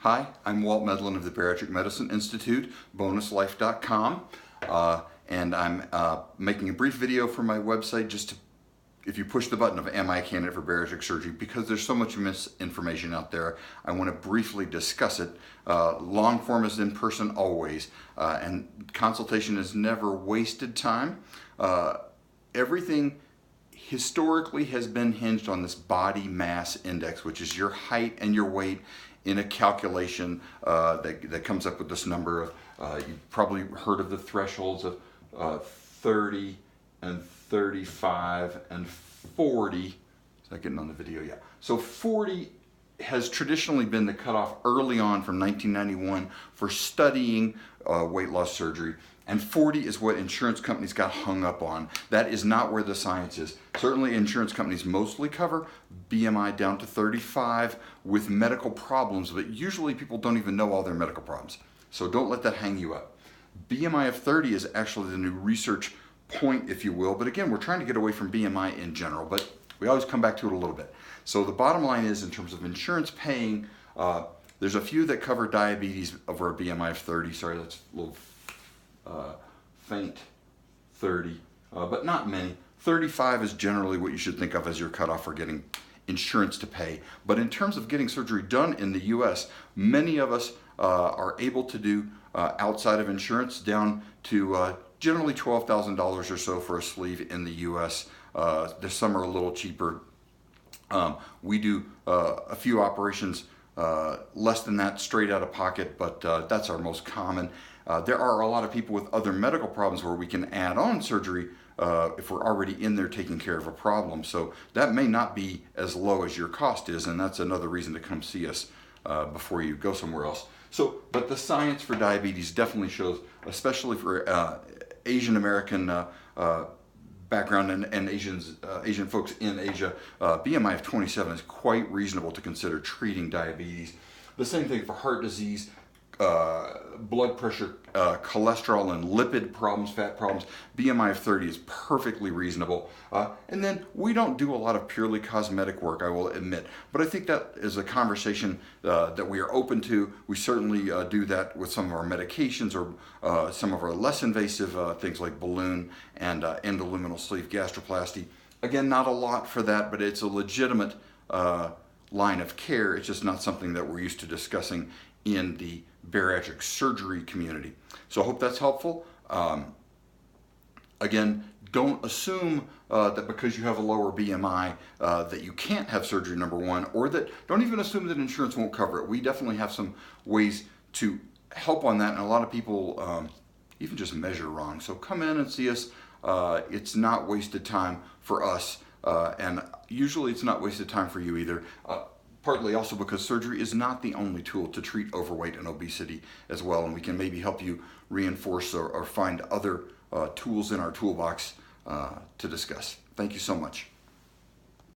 Hi, I'm Walt Medlin of the Bariatric Medicine Institute, BonusLife.com, and I'm making a brief video for my website just to, if you push the button of am I a candidate for bariatric surgery, because there's so much misinformation out there, I want to briefly discuss it. Long form is in person always, and consultation is never wasted time. Everything historically has been hinged on this body mass index, which is your height and your weight in a calculation that comes up with this number of, you've probably heard of the thresholds of 30 and 35 and 40. Is that getting on the video? Yeah. So 40 has traditionally been the cutoff early on from 1991 for studying weight loss surgery. And 40 is what insurance companies got hung up on. That is not where the science is. Certainly insurance companies mostly cover BMI down to 35 with medical problems, but usually people don't even know all their medical problems. So don't let that hang you up. BMI of 30 is actually the new research point, if you will. But again, we're trying to get away from BMI in general, but we always come back to it a little bit. So the bottom line is, in terms of insurance paying, there's a few that cover diabetes over a BMI of 30. Sorry, that's a little faint, 30, but not many. 35 is generally what you should think of as your cutoff for getting insurance to pay. But in terms of getting surgery done in the US, many of us are able to do outside of insurance down to generally $12,000 or so for a sleeve in the US. Some are a little cheaper. We do a few operations less than that straight out of pocket, but that's our most common. There are a lot of people with other medical problems where we can add on surgery if we're already in there taking care of a problem. So that may not be as low as your cost is, and that's another reason to come see us before you go somewhere else. So, but the science for diabetes definitely shows, especially for Asian American background and Asian folks in Asia, BMI of 27 is quite reasonable to consider treating diabetes. The same thing for heart disease, blood pressure, cholesterol and lipid problems, fat problems. BMI of 30 is perfectly reasonable. And then we don't do a lot of purely cosmetic work, I will admit, but I think that is a conversation that we are open to. We certainly do that with some of our medications or some of our less invasive things like balloon and endoluminal sleeve gastroplasty. Again, not a lot for that, but it's a legitimate line of care. It's just not something that we're used to discussing in the bariatric surgery community. So I hope that's helpful. Again, don't assume that because you have a lower BMI that you can't have surgery, number one, or don't even assume that insurance won't cover it. We definitely have some ways to help on that, and a lot of people even just measure wrong. So come in and see us. It's not wasted time for us, and usually it's not wasted time for you either. Partly also because surgery is not the only tool to treat overweight and obesity as well, and we can maybe help you reinforce or find other tools in our toolbox to discuss. Thank you so much.